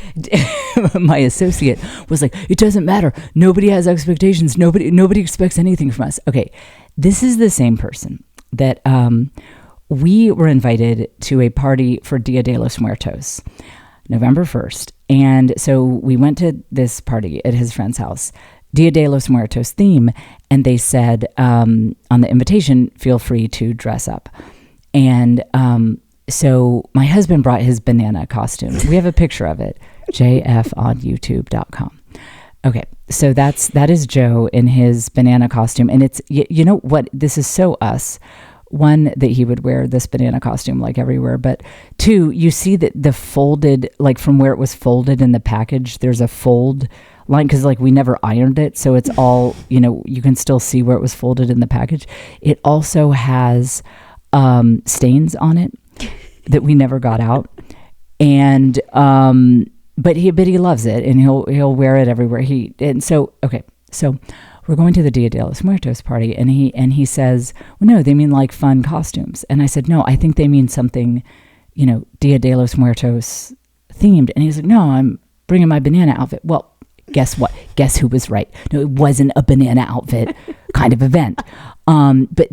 My associate was like, it doesn't matter. Nobody has expectations. Nobody expects anything from us. Okay. This is the same person that we were invited to a party for Dia de los Muertos, November 1st. And so we went to this party at his friend's house, Dia de los Muertos theme. And they said on the invitation, feel free to dress up. And so my husband brought his banana costume. We have a picture of it, jfonyoutube.com. Okay, so that is Joe in his banana costume. And it's, you know what, this is so us. One, that he would wear this banana costume like everywhere. But two, you see that the folded, like from where it was folded in the package, there's a fold line because like we never ironed it. So it's all, you can still see where it was folded in the package. It also has stains on it that we never got out. And, but he loves it and he'll wear it everywhere. So we're going to the Dia de los Muertos party and he says, well, no, they mean like fun costumes. And I said, no, I think they mean something, Dia de los Muertos themed. And he's like, no, I'm bringing my banana outfit. Well, guess what? Guess who was right? No, it wasn't a banana outfit kind of event. But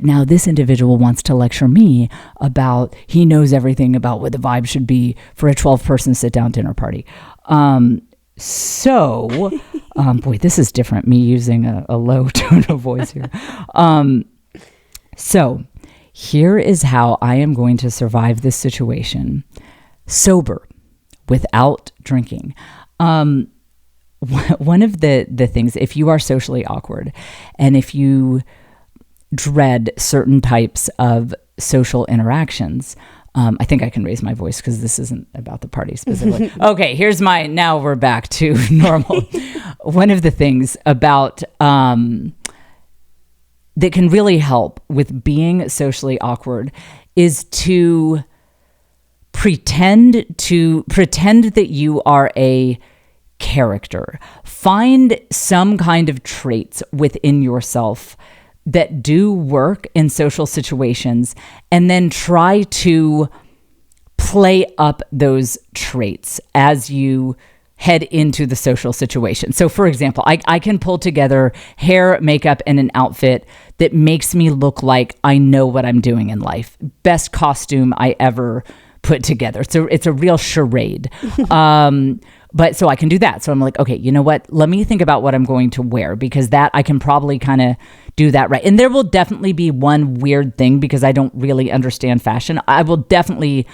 now this individual wants to lecture me about, he knows everything about what the vibe should be for a 12-person sit-down dinner party. Boy, this is different, me using a low tone of voice here. So here is how I am going to survive this situation sober, without drinking. One of the things, if you are socially awkward and if you dread certain types of social interactions, I think I can raise my voice because this isn't about the party specifically. Okay, now we're back to normal. One of the things about that can really help with being socially awkward is to pretend that you are a character. Find some kind of traits within yourself that do work in social situations and then try to play up those traits as you head into the social situation. So for example, I can pull together hair, makeup, and an outfit that makes me look like I know what I'm doing in life. Best costume I ever put together. So it's a real charade. But so I can do that. So I'm like, okay, you know what? Let me think about what I'm going to wear because that I can probably kind of do that right. And there will definitely be one weird thing because I don't really understand fashion. I will definitely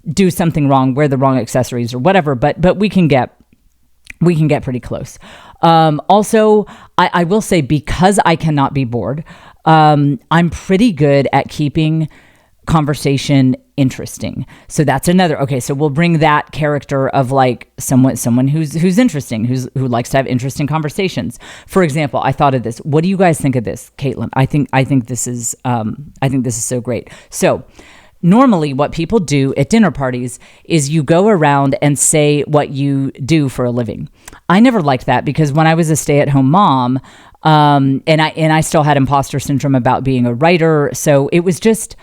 do something wrong, wear the wrong accessories or whatever, but we can get pretty close. Also, I will say because I cannot be bored, I'm pretty good at keeping conversation interesting. So that's another. Okay, so we'll bring that character of like someone who's interesting, who likes to have interesting conversations. For example, I thought of this. What do you guys think of this, Caitlin? I think this is so great. So normally what people do at dinner parties is you go around and say what you do for a living. I never liked that because when I was a stay-at-home mom, and I still had imposter syndrome about being a writer. So it was just,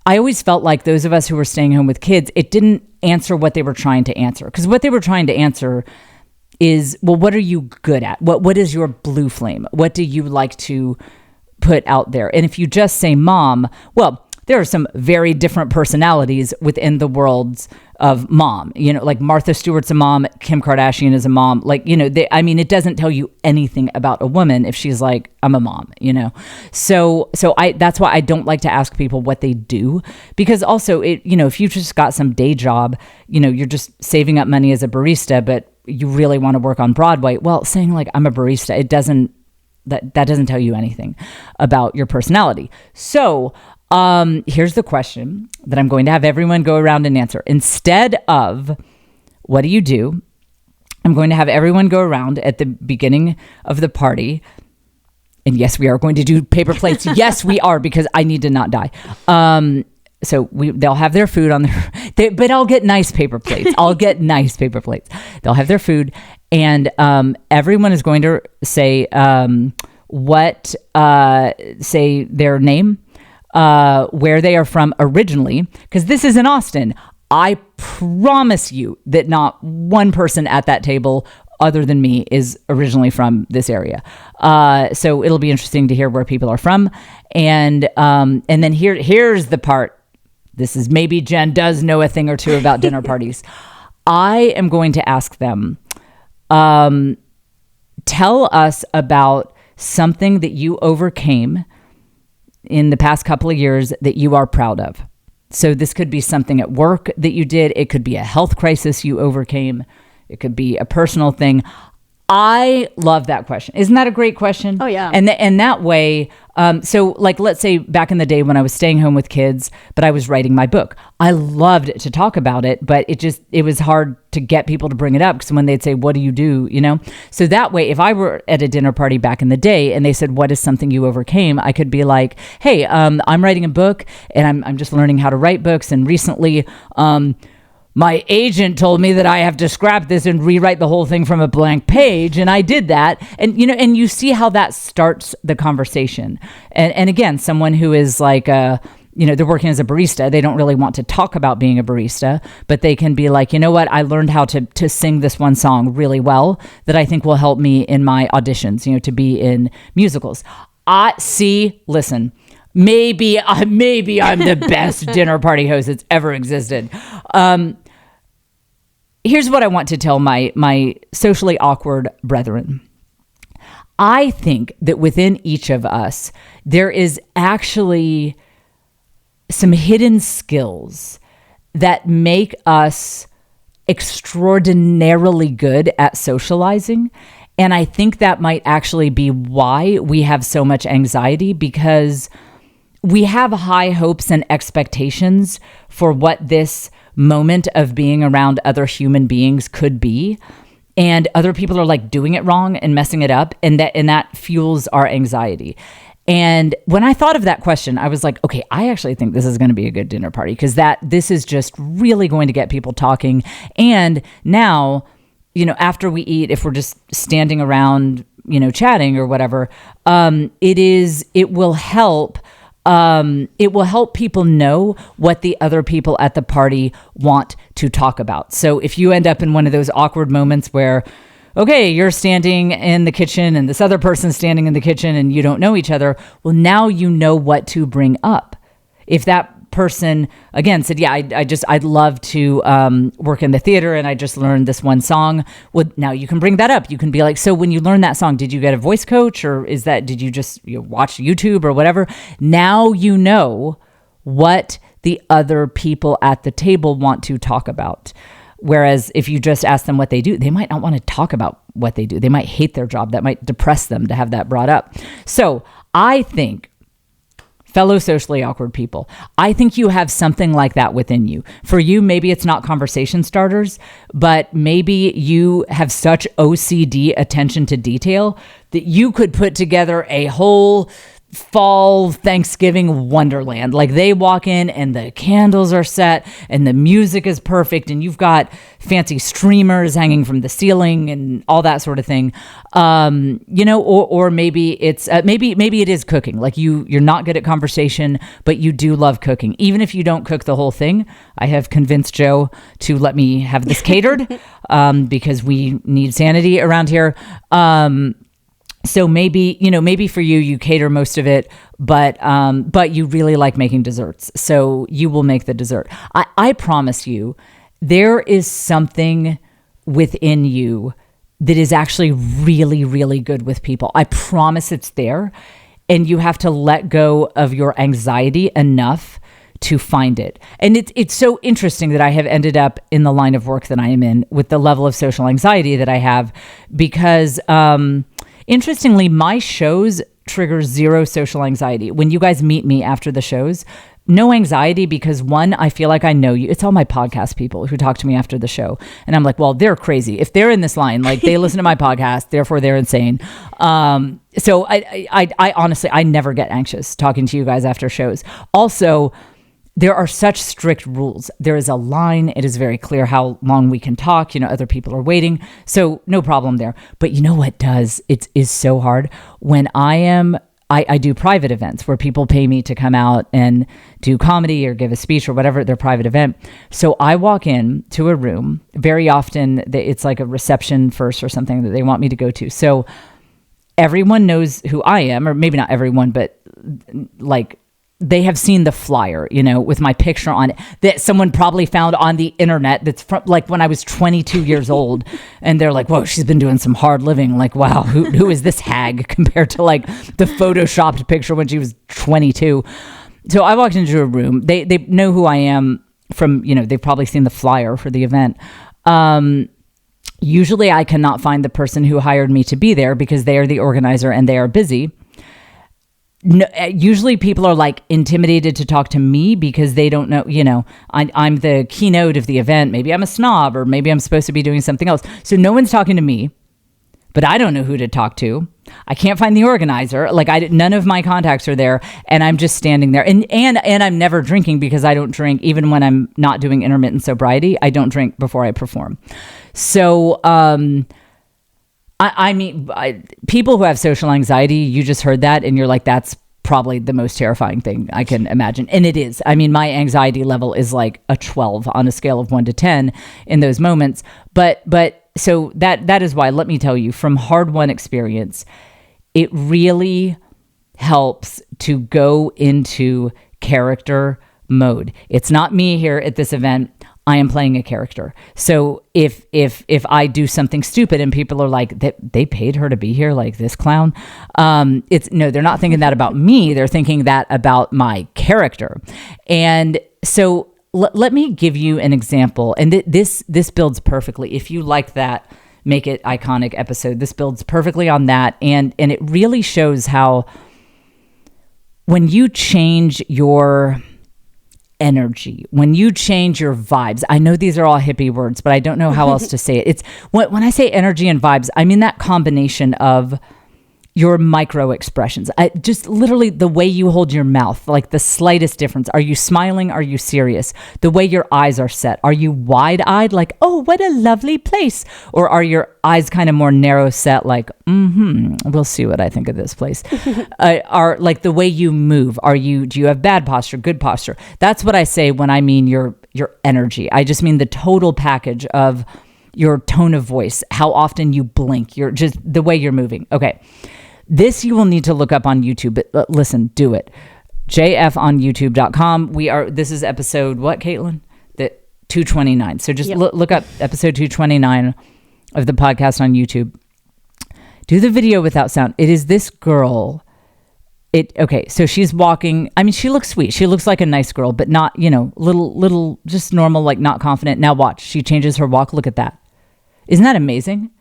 I always felt like those of us who were staying home with kids, it didn't answer what they were trying to answer. Because what they were trying to answer is, well, what are you good at? What is your blue flame? What do you like to put out there? And if you just say mom, well, there are some very different personalities within the worlds of mom. Like Martha Stewart's a mom, Kim Kardashian is a mom. Like, it doesn't tell you anything about a woman if she's like, I'm a mom, So that's why I don't like to ask people what they do, because also if you just got some day job, you're just saving up money as a barista, but you really want to work on Broadway. Well, saying like, I'm a barista, that doesn't tell you anything about your personality. So, here's the question that I'm going to have everyone go around and answer. Instead of what do you do, I'm going to have everyone go around at the beginning of the party. And yes, we are going to do paper plates. Yes, we are, because I need to not die. So they'll have their food on but I'll get nice paper plates. They'll have their food, and everyone is going to say say their name, where they are from originally, because this is in Austin. I promise you that not one person at that table other than me is originally from this area. So it'll be interesting to hear where people are from. And then here's the part. This is maybe Jen does know a thing or two about dinner parties. I am going to ask them, tell us about something that you overcame in the past couple of years that you are proud of. So this could be something at work that you did. It could be a health crisis you overcame. It could be a personal thing. I love that question. Isn't that a great question? Oh, yeah. And that way, so like, let's say back in the day when I was staying home with kids, but I was writing my book. I loved to talk about it, but it was hard to get people to bring it up because when they'd say, what do you do? You know? So that way, if I were at a dinner party back in the day and they said, what is something you overcame? I could be like, hey, I'm writing a book and I'm just learning how to write books. And recently, my agent told me that I have to scrap this and rewrite the whole thing from a blank page. And I did that. And, and you see how that starts the conversation. And again, someone who is like, they're working as a barista. They don't really want to talk about being a barista, but they can be like, you know what? I learned how to sing this one song really well that I think will help me in my auditions, to be in musicals. Listen, maybe I'm the best dinner party host that's ever existed. Here's what I want to tell my socially awkward brethren. I think that within each of us, there is actually some hidden skills that make us extraordinarily good at socializing. And I think that might actually be why we have so much anxiety, because we have high hopes and expectations for what this moment of being around other human beings could be. And other people are like doing it wrong and messing it up. And that fuels our anxiety. And when I thought of that question, I was like, okay, I actually think this is going to be a good dinner party because this is just really going to get people talking. And now, after we eat, if we're just standing around, chatting or whatever, it will help. It will help people know what the other people at the party want to talk about. So if you end up in one of those awkward moments where, okay, you're standing in the kitchen and this other person's standing in the kitchen and you don't know each other, well, now you know what to bring up. If that person, again, said, yeah, I'd love to work in the theater and I just learned this one song, well, now you can bring that up. You can be like, so when you learned that song, did you get a voice coach or did you just watch YouTube or whatever? Now you know what the other people at the table want to talk about. Whereas if you just ask them what they do, they might not want to talk about what they do. They might hate their job. That might depress them to have that brought up. So I think, fellow socially awkward people, I think you have something like that within you. For you, maybe it's not conversation starters, but maybe you have such OCD attention to detail that you could put together a whole fall Thanksgiving wonderland. Like they walk in and the candles are set and the music is perfect and you've got fancy streamers hanging from the ceiling and all that sort of thing. Or maybe it's maybe it is cooking. Like you're not good at conversation, but you do love cooking. Even if you don't cook the whole thing, I have convinced Joe to let me have this catered because we need sanity around here. So maybe for you cater most of it, but you really like making desserts. So you will make the dessert. I promise you, there is something within you that is actually really, really good with people. I promise it's there. And you have to let go of your anxiety enough to find it. And it's so interesting that I have ended up in the line of work that I am in with the level of social anxiety that I have because, interestingly, my shows trigger zero social anxiety. When you guys meet me after the shows, no anxiety because one, I feel like I know you. It's all my podcast people who talk to me after the show. And I'm like, well, they're crazy. If they're in this line, like they listen to my podcast, therefore they're insane. So I honestly, I never get anxious talking to you guys after shows. Also, there are such strict rules. There is a line. It is very clear how long we can talk. Other people are waiting. So no problem there. But you know what does? It is so hard when I am I do private events where people pay me to come out and do comedy or give a speech or whatever, their private event. So I walk in to a room. Very often it's like a reception first or something that they want me to go to. So everyone knows who I am, or maybe not everyone, but like they have seen the flyer, with my picture on it that someone probably found on the internet. That's from like when I was 22 years old, and they're like, "Whoa, she's been doing some hard living." Like, wow, who is this hag compared to like the photoshopped picture when she was 22? So I walked into a room. They know who I am from, they've probably seen the flyer for the event. Usually I cannot find the person who hired me to be there because they are the organizer and they are busy. No, usually people are like intimidated to talk to me because they don't know, I'm the keynote of the event. Maybe I'm a snob, or maybe I'm supposed to be doing something else. So no one's talking to me, but I don't know who to talk to. I can't find the organizer. Like none of my contacts are there, and I'm just standing there. And I'm never drinking because I don't drink even when I'm not doing intermittent sobriety. I don't drink before I perform. So, I mean, people who have social anxiety, you just heard that and you're like, that's probably the most terrifying thing I can imagine. And it is. I mean, my anxiety level is like a 12 on a scale of 1 to 10 in those moments. But so that is why, let me tell you, from hard-won experience, it really helps to go into character mode. It's not me here at this event. I am playing a character. So if I do something stupid and people are like, they paid her to be here, like this clown, they're not thinking that about me. They're thinking that about my character. And so let me give you an example. And this builds perfectly. If you like that Make It Iconic episode, this builds perfectly on that. And it really shows how when you change your energy, when you change your vibes, I know these are all hippie words, but I don't know how else to say it. It's when I say energy and vibes, I mean that combination of your micro expressions. Just literally the way you hold your mouth, like the slightest difference. Are you smiling? Are you serious? The way your eyes are set. Are you wide-eyed, like, oh, what a lovely place? Or are your eyes kind of more narrow set, like, we'll see what I think of this place. Are like the way you move. Do you have bad posture, good posture? That's what I say when I mean your energy. I just mean the total package of your tone of voice, how often you blink, just the way you're moving. Okay. This you will need to look up on YouTube, but listen, do it. jfonyoutube.com. This is episode, what, Caitlin? 229. So just look up episode 229 of the podcast on YouTube. Do the video without sound. It is this girl. Okay, so she's walking. I mean, she looks sweet. She looks like a nice girl, but not, little, just normal, like not confident. Now watch. She changes her walk. Look at that. Isn't that amazing?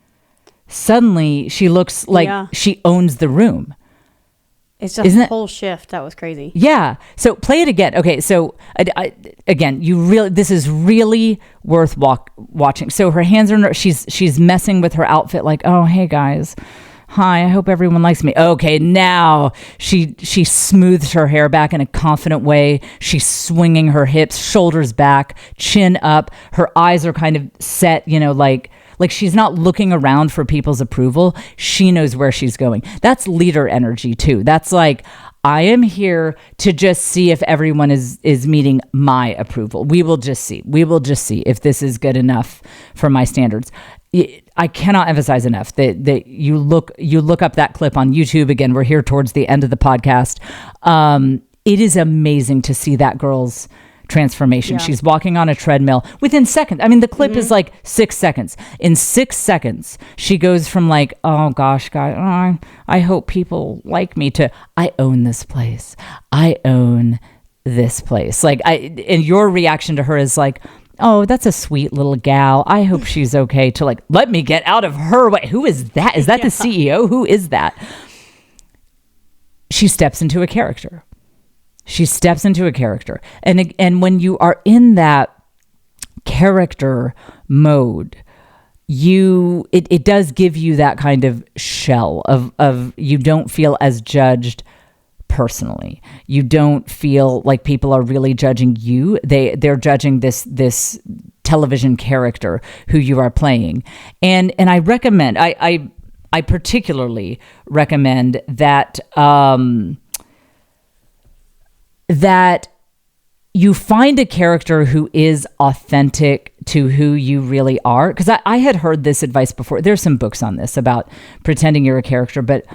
Suddenly she looks like she owns the room. It's just a whole shift. That was crazy. Yeah. So play it again. Okay. So again, this is really worth watching. So her hands are, she's messing with her outfit. Like, oh, hey guys. Hi, I hope everyone likes me. Okay, now she smooths her hair back in a confident way. She's swinging her hips, shoulders back, chin up. Her eyes are kind of set, like she's not looking around for people's approval. She knows where she's going. That's leader energy too. That's like, I am here to just see if everyone is meeting my approval. We will just see if this is good enough for my standards. I cannot emphasize enough that you look up that clip on YouTube. Again, we're here towards the end of the podcast. It is amazing to see that girl's transformation. Yeah. She's walking on a treadmill within seconds. I mean, the clip is like 6 seconds. In 6 seconds, she goes from like, oh gosh, God, I hope people like me, to I own this place. I own this place. Like and your reaction to her is like, oh, that's a sweet little gal. I hope she's okay, to like, let me get out of her way. Who is that? Is that the CEO? Who is that? She steps into a character. And when you are in that character mode, it does give you that kind of shell of you don't feel as judged personally. You don't feel like people are really judging you. They're judging this television character who you are playing. And I recommend, I particularly recommend that that you find a character who is authentic to who you really are. Because I had heard this advice before. There's some books on this about pretending you're a character, but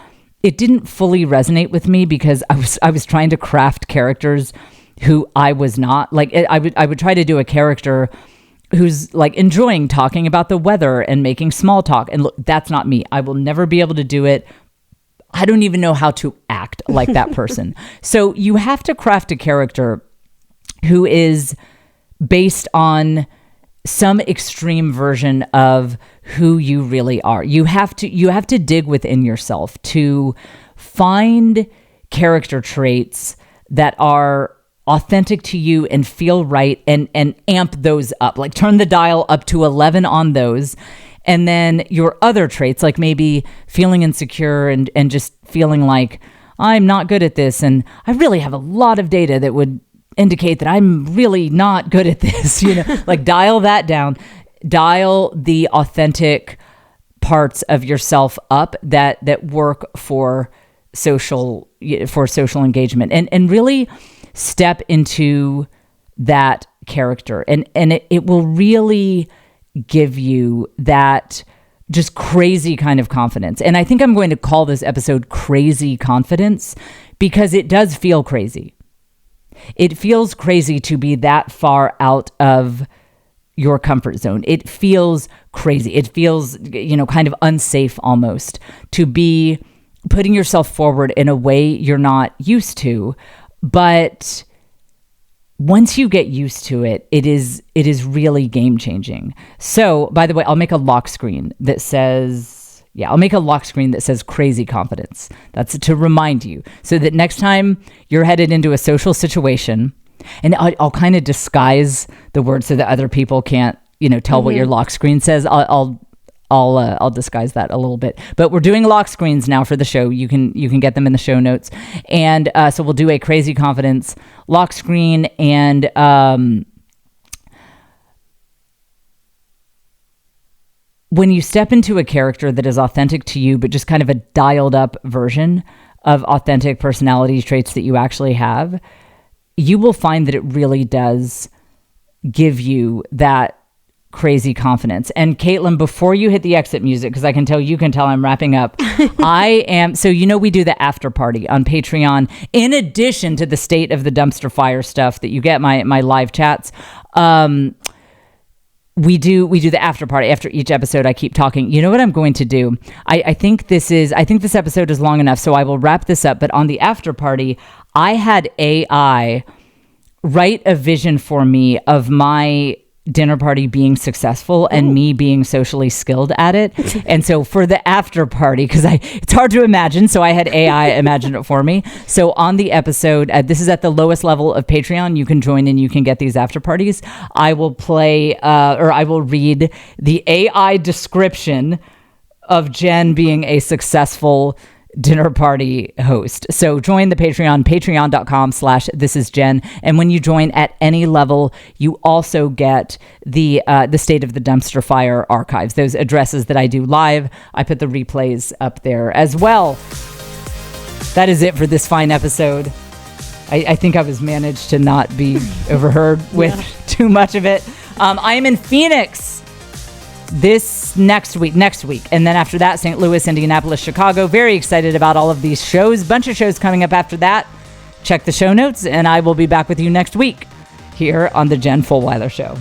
it didn't fully resonate with me because I was trying to craft characters who I was not. Like I would try to do a character who's like enjoying talking about the weather and making small talk. And look, that's not me. I will never be able to do it. I don't even know how to act like that person. So you have to craft a character who is based on some extreme version of who you really are. You have to dig within yourself to find character traits that are authentic to you and feel right, and amp those up, like turn the dial up to 11 on those. And then your other traits, like maybe feeling insecure and just feeling like I'm not good at this. And I really have a lot of data that would indicate that I'm really not good at this, like dial that down, dial the authentic parts of yourself up that work for social engagement, and really step into that character. And it will really give you that just crazy kind of confidence. And I think I'm going to call this episode Crazy Confidence because it does feel crazy. It feels crazy to be that far out of your comfort zone. It feels crazy. It feels, kind of unsafe almost to be putting yourself forward in a way you're not used to. But once you get used to it, it is really game changing. So, by the way, I'll make a lock screen that says, Crazy Confidence. That's to remind you so that next time you're headed into a social situation, and I'll kind of disguise the word so that other people can't, tell what your lock screen says. I'll disguise that a little bit, but we're doing lock screens now for the show. You can get them in the show notes. And so we'll do a Crazy Confidence lock screen. And when you step into a character that is authentic to you, but just kind of a dialed up version of authentic personality traits that you actually have, you will find that it really does give you that crazy confidence. And Caitlin, before you hit the exit music, because you can tell I'm wrapping up. We do the after party on Patreon. In addition to the State of the Dumpster Fire stuff that you get, my live chats, we do the after party. After each episode, I keep talking. You know what I'm going to do? I think this episode is long enough, so I will wrap this up. But on the after party, I had AI write a vision for me of my dinner party being successful and me being socially skilled at it. And so for the after party, because it's hard to imagine, so I had AI imagine it for me. So on the episode, this is at the lowest level of Patreon. You can join and you can get these after parties. I will play, or I will read the AI description of Jen being a successful dinner party host. So join the Patreon, patreon.com/thisisjen. And when you join at any level, you also get the State of the Dumpster Fire archives, those addresses that I do live. I put the replays up there as well. That is it for this fine episode. I think I was managed to not be overheard with too much of it. I am in Phoenix this next week, and then after that, St. Louis, Indianapolis, Chicago. Very excited about all of these shows. Bunch of shows coming up after that. Check the show notes, and I will be back with you next week here on the Jen Fulwiler Show.